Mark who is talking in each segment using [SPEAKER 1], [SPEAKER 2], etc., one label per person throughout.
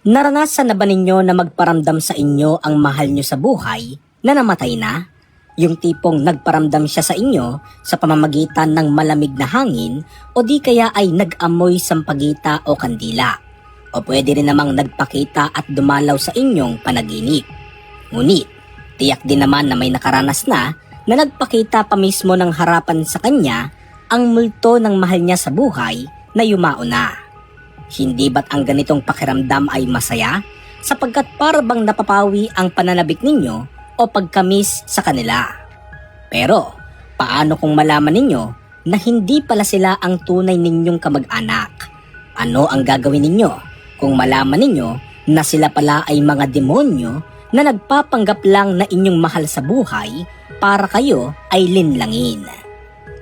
[SPEAKER 1] Naranasan na ba ninyo na magparamdam sa inyo ang mahal nyo sa buhay na namatay na? Yung tipong nagparamdam siya sa inyo sa pamamagitan ng malamig na hangin o di kaya ay nag-amoy sampagita o kandila. O pwede rin namang nagpakita at dumalaw sa inyong panaginip. Ngunit, tiyak din naman na may nakaranas na nagpakita pa mismo ng harapan sa kanya ang multo ng mahal niya sa buhay na yumao na. Hindi ba't ang ganitong pakiramdam ay masaya? Sapagkat para bang napapawi ang pananabik ninyo o pagkamis sa kanila. Pero, paano kung malaman ninyo na hindi pala sila ang tunay ninyong kamag-anak? Ano ang gagawin ninyo kung malaman ninyo na sila pala ay mga demonyo na nagpapanggap lang na inyong mahal sa buhay para kayo ay linlangin?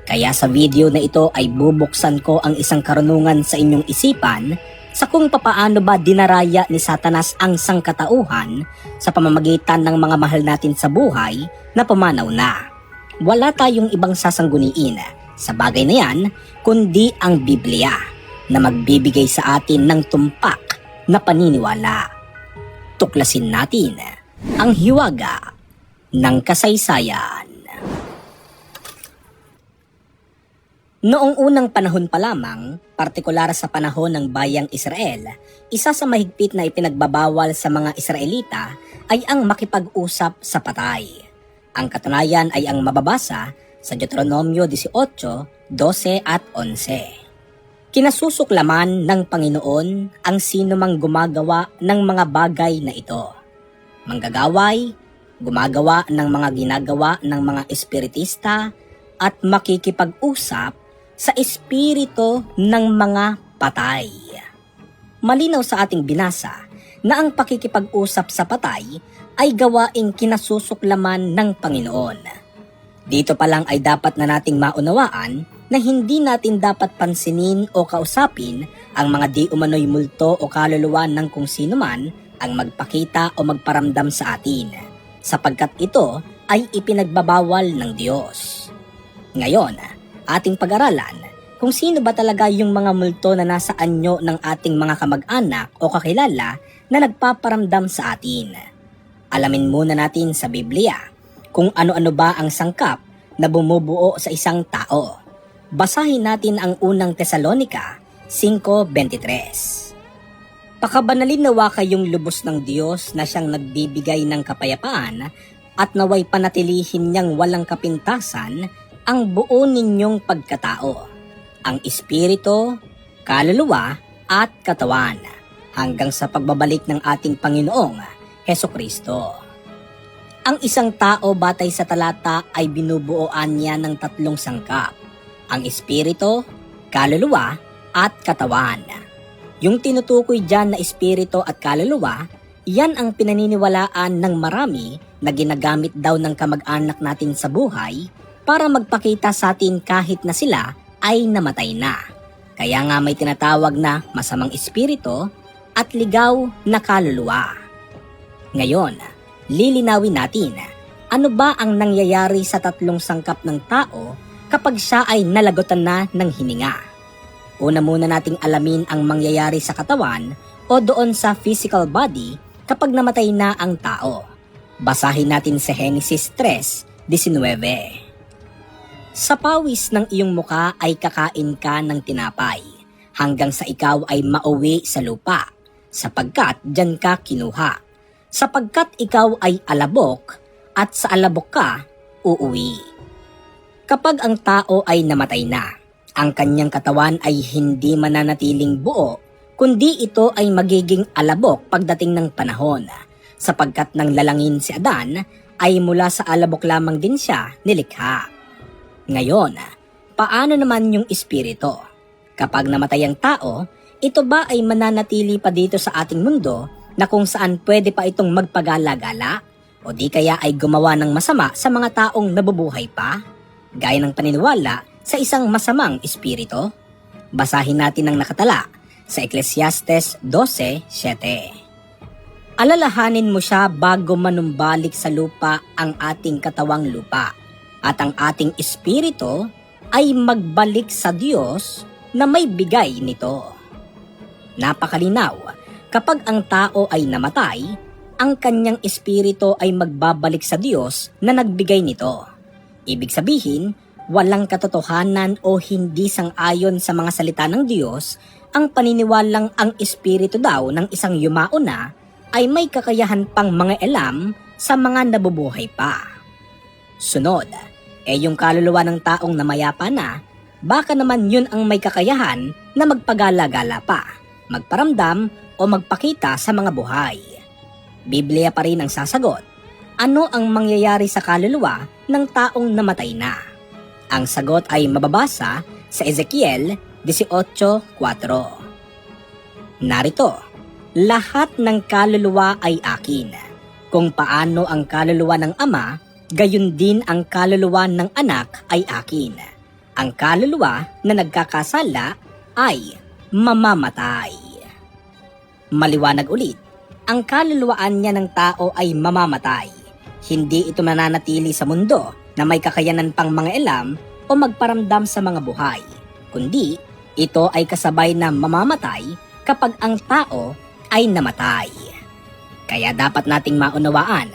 [SPEAKER 1] Kaya sa video na ito ay bubuksan ko ang isang karunungan sa inyong isipan sa kung papaano ba dinaraya ni Satanas ang sangkatauhan sa pamamagitan ng mga mahal natin sa buhay na pumanaw na. Wala tayong ibang sasangguniin sa bagay na yan kundi ang Biblia na magbibigay sa atin ng tumpak na paniniwala. Tuklasin natin ang hiwaga ng kasaysayan. Noong unang panahon pa lamang, partikular sa panahon ng bayang Israel, isa sa mahigpit na ipinagbabawal sa mga Israelita ay ang makipag-usap sa patay. Ang katunayan ay ang mababasa sa Deuteronomio 18, 12 at 11. Kinasusuklaman ng Panginoon ang sinumang gumagawa ng mga bagay na ito. Manggagaway, gumagawa ng mga ginagawa ng mga espiritista, at makikipag-usap sa espiritu ng mga patay. Malinaw sa ating binasa na ang pakikipag-usap sa patay ay gawaing kinasusuklaman ng Panginoon. Dito pa lang ay dapat na nating maunawaan na hindi natin dapat pansinin o kausapin ang mga di umano'y multo o kaluluwa ng kung sino man ang magpakita o magparamdam sa atin, sapagkat ito ay ipinagbabawal ng Diyos. Ngayon, ating pag-aralan kung sino ba talaga yung mga multo na nasa anyo ng ating mga kamag-anak o kakilala na nagpaparamdam sa atin. Alamin muna natin sa Biblia kung ano-ano ba ang sangkap na bumubuo sa isang tao. Basahin natin ang unang Tesalonica 5:23. Pakabanalin nawa kayong lubos ng Diyos na siyang nagbibigay ng kapayapaan at naway panatilihin niyang walang kapintasan ang buo ninyong pagkatao, ang espiritu, kaluluwa at katawan, hanggang sa pagbabalik ng ating Panginoong Hesukristo. Ang isang tao batay sa talata ay binubuoan niya ng tatlong sangkap, ang espiritu, kaluluwa at katawan. Yung tinutukoy dyan na espiritu at kaluluwa, yan ang pinaniniwalaan ng marami na ginagamit daw ng kamag-anak natin sa buhay para magpakita sa atin kahit na sila ay namatay na. Kaya nga may tinatawag na masamang espiritu at ligaw na kaluluwa. Ngayon, lilinawin natin ano ba ang nangyayari sa tatlong sangkap ng tao kapag siya ay nalagutan na ng hininga. Una muna nating alamin ang mangyayari sa katawan o doon sa physical body kapag namatay na ang tao. Basahin natin sa Genesis 3:19. Sa pawis ng iyong muka ay kakain ka ng tinapay, hanggang sa ikaw ay mauwi sa lupa, sapagkat diyan ka kinuha. Sapagkat ikaw ay alabok, at sa alabok ka uuwi. Kapag ang tao ay namatay na, ang kanyang katawan ay hindi mananatiling buo, kundi ito ay magiging alabok pagdating ng panahon, sapagkat nang lalangin si Adan ay mula sa alabok lamang din siya nilikha. Ngayon, paano naman yung espiritu? Kapag namatay ang tao, ito ba ay mananatili pa dito sa ating mundo na kung saan pwede pa itong magpagala-gala? O di kaya ay gumawa ng masama sa mga taong nabubuhay pa? Gaya ng paniniwala sa isang masamang espiritu? Basahin natin ang nakatala sa Ecclesiastes 12:7. Alalahanin mo siya bago manumbalik sa lupa ang ating katawang lupa, at ang ating espiritu ay magbalik sa Diyos na may bigay nito. Napakalinaw Kapag ang tao ay namatay, ang kanyang espiritu ay magbabalik sa Diyos na nagbigay nito. Ibig sabihin, walang katotohanan o hindi sang-ayon sa mga salita ng Diyos ang paniniwalang ang espiritu daw ng isang yumao na ay may kakayahan pang mga alam sa mga nabubuhay pa. Sunod, yung kaluluwa ng taong namayapa na, baka naman yun ang may kakayahan na magpagala-gala pa, magparamdam o magpakita sa mga buhay. Biblia pa rin ang sasagot. Ano ang mangyayari sa kaluluwa ng taong namatay na? Ang sagot ay mababasa sa Ezekiel 18:4. Narito, lahat ng kaluluwa ay akin. Kung paano ang kaluluwa ng ama, gayon din ang kaluluwa ng anak ay akin. Ang kaluluwa na nagkakasala ay mamamatay. Maliwanag ulit, ang kaluluwaan niya ng tao ay mamamatay. Hindi ito mananatili sa mundo na may kakayanan pang mga alam o magparamdam sa mga buhay, kundi ito ay kasabay na mamamatay kapag ang tao ay namatay. Kaya dapat nating maunawaan,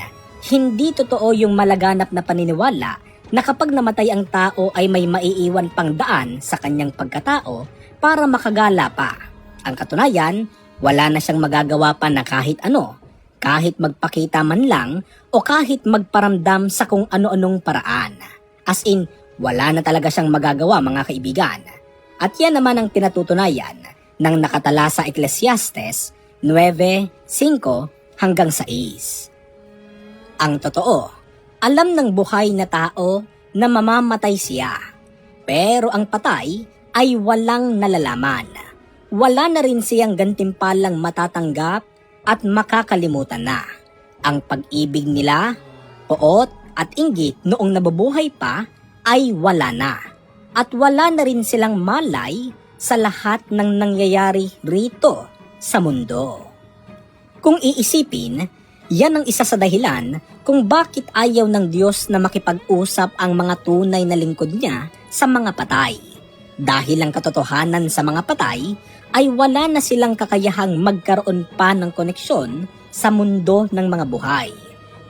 [SPEAKER 1] hindi totoo yung malaganap na paniniwala na kapag namatay ang tao ay may maiiwan pang daan sa kanyang pagkatao para makagala pa. Ang katunayan, wala na siyang magagawa pa na kahit ano, kahit magpakita man lang o kahit magparamdam sa kung ano-anong paraan. As in, wala na talaga siyang magagawa mga kaibigan. At yan naman ang pinatutunayan ng nakatala sa Ecclesiastes 9:5 hanggang 6. Ang totoo, alam ng buhay na tao na mamamatay siya. Pero ang patay ay walang nalalaman. Wala na rin siyang gantimpalang matatanggap at makakalimutan na. Ang pag-ibig nila, poot at inggit noong nabubuhay pa ay wala na. At wala na rin silang malay sa lahat ng nangyayari rito sa mundo. Kung iisipin, yan ang isa sa dahilan kung bakit ayaw ng Diyos na makipag-usap ang mga tunay na lingkod niya sa mga patay. Dahil ang katotohanan sa mga patay ay wala na silang kakayahang magkaroon pa ng koneksyon sa mundo ng mga buhay.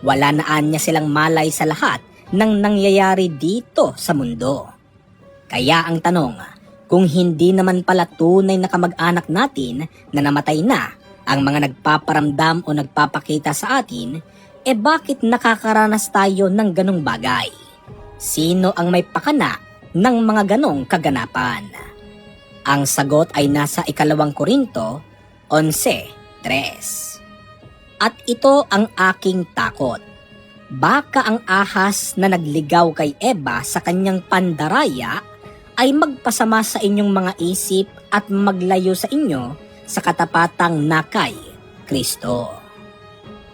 [SPEAKER 1] Wala na anya silang malay sa lahat ng nangyayari dito sa mundo. Kaya ang tanong, kung hindi naman pala tunay na kamag-anak natin na namatay na ang mga nagpaparamdam o nagpapakita sa atin, bakit nakakaranas tayo ng ganong bagay? Sino ang may pakana ng mga ganong kaganapan? Ang sagot ay nasa 2 Korinto 11:3. At ito ang aking takot. Baka ang ahas na nagligaw kay Eva sa kanyang pandaraya ay magpasama sa inyong mga isip at maglayo sa inyo sa katapatang na kay Kristo.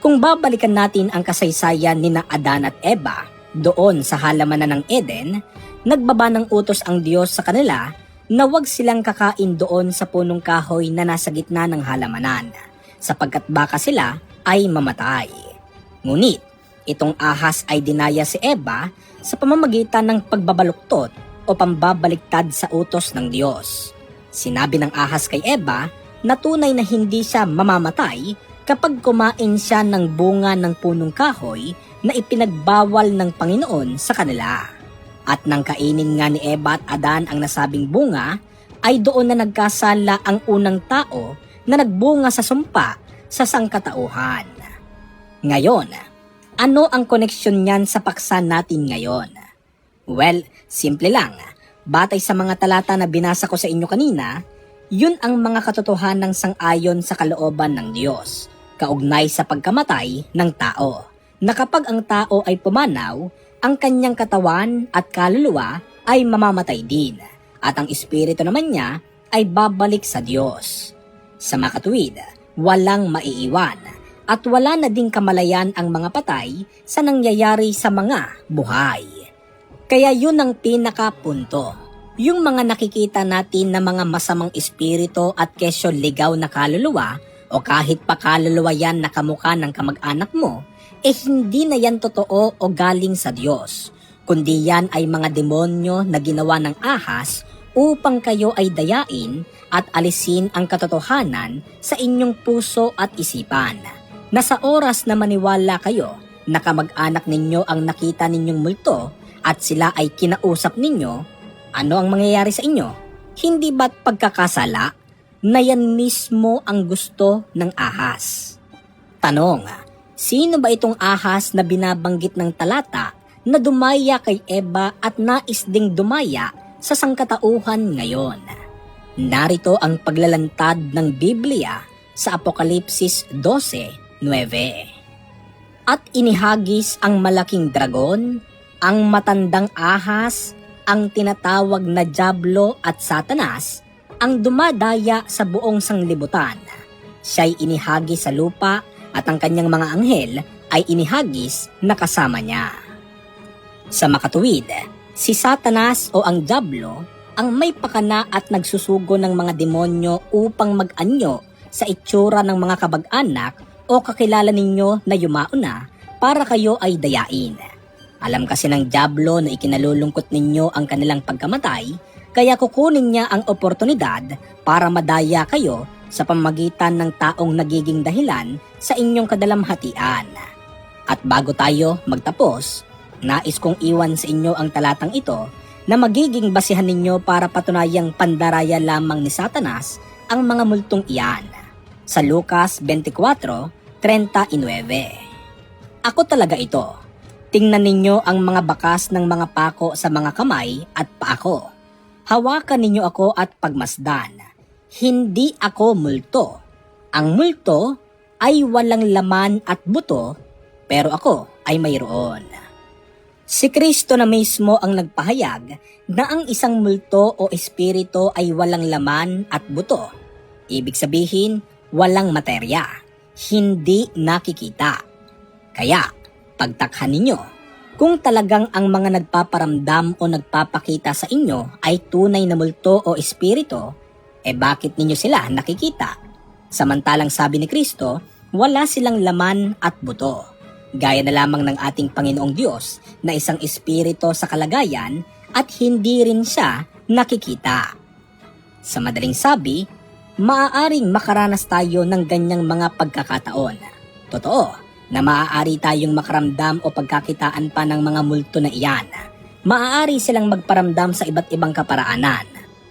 [SPEAKER 1] Kung babalikan natin ang kasaysayan ni Adan at Eva doon sa halamanan ng Eden, nagbaba ng utos ang Diyos sa kanila na huwag silang kakain doon sa punong kahoy na nasa gitna ng halamanan, sapagkat baka sila ay mamatay. Ngunit, itong ahas ay dinaya si Eva sa pamamagitan ng pagbabaluktot o pambabaliktad sa utos ng Diyos. Sinabi ng ahas kay Eva na tunay na hindi siya mamamatay kapag kumain siya ng bunga ng punong kahoy na ipinagbawal ng Panginoon sa kanila. At nang kainin nga ni Eva at Adan ang nasabing bunga, ay doon na nagkasala ang unang tao na nagbunga sa sumpa sa sangkatauhan. Ngayon, ano ang koneksyon niyan sa paksa natin ngayon? Well, simple lang. Batay sa mga talata na binasa ko sa inyo kanina, yun ang mga katotohanang sang-ayon sa kalooban ng Diyos, kaugnay sa pagkamatay ng tao, na kapag ang tao ay pumanaw, ang kanyang katawan at kaluluwa ay mamamatay din, at ang espiritu naman niya ay babalik sa Diyos. Sa makatuwid, walang maiiwan, at wala na ding kamalayan ang mga patay sa nangyayari sa mga buhay. Kaya yun ang pinakapunto. Yung mga nakikita natin na mga masamang espiritu at kesyo ligaw na kaluluwa o kahit pa kaluluwa yan na kamukha ng kamag-anak mo, hindi na yan totoo o galing sa Diyos, kundi yan ay mga demonyo na ginawa ng ahas upang kayo ay dayain at alisin ang katotohanan sa inyong puso at isipan, na sa oras na maniwala kayo na kamag-anak ninyo ang nakita ninyong multo at sila ay kinausap ninyo, ano ang mangyayari sa inyo? Hindi ba't pagkakasala na yan mismo ang gusto ng ahas? Tanong, sino ba itong ahas na binabanggit ng talata na dumaya kay Eva at nais ding dumaya sa sangkatauhan ngayon? Narito ang paglalantad ng Biblia sa Apokalipsis 12:9. At inihagis ang malaking dragon, ang matandang ahas, ang tinatawag na Diablo at Satanas, ang dumadaya sa buong sanglibutan. Siya'y inihagis sa lupa at ang kanyang mga anghel ay inihagis na kasama niya. Sa makatuwid, si Satanas o ang Diablo ang may pakana at nagsusugo ng mga demonyo upang mag-anyo sa itsura ng mga kabag-anak o kakilala ninyo na yumao na para kayo ay dayain. Alam kasi ng Diablo na ikinalulungkot ninyo ang kanilang pagkamatay, kaya kukunin niya ang oportunidad para madaya kayo sa pamamagitan ng taong nagiging dahilan sa inyong kadalamhatian. At bago tayo magtapos, nais kong iwan sa inyo ang talatang ito na magiging basihan ninyo para patunayang pandaraya lamang ni Satanas ang mga multong iyan. Sa Lucas 24:39. Ako talaga ito. Tingnan ninyo ang mga bakas ng mga pako sa mga kamay at paa ko. Hawakan ninyo ako at pagmasdan. Hindi ako multo. Ang multo ay walang laman at buto, pero ako ay mayroon. Si Kristo na mismo ang nagpahayag na ang isang multo o espiritu ay walang laman at buto. Ibig sabihin, walang materya, hindi nakikita. Kaya, pagtakhan ninyo, kung talagang ang mga nagpaparamdam o nagpapakita sa inyo ay tunay na multo o espiritu, bakit ninyo sila nakikita? Samantalang sabi ni Kristo, wala silang laman at buto. Gaya na lamang ng ating Panginoong Diyos na isang espiritu sa kalagayan at hindi rin siya nakikita. Sa madaling sabi, maaaring makaranas tayo ng ganyang mga pagkakataon. Totoo na maaari tayong makaramdam o pagkakitaan pa ng mga multo na iyan. Maaari silang magparamdam sa iba't ibang kaparaanan.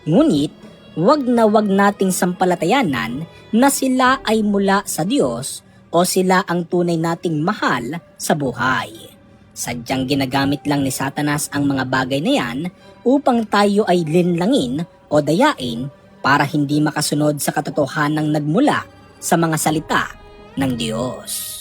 [SPEAKER 1] Ngunit, wag nating sampalatayanan na sila ay mula sa Diyos o sila ang tunay nating mahal sa buhay. Sadyang ginagamit lang ni Satanas ang mga bagay na yan upang tayo ay linlangin o dayain para hindi makasunod sa katotohanang nagmula sa mga salita ng Diyos.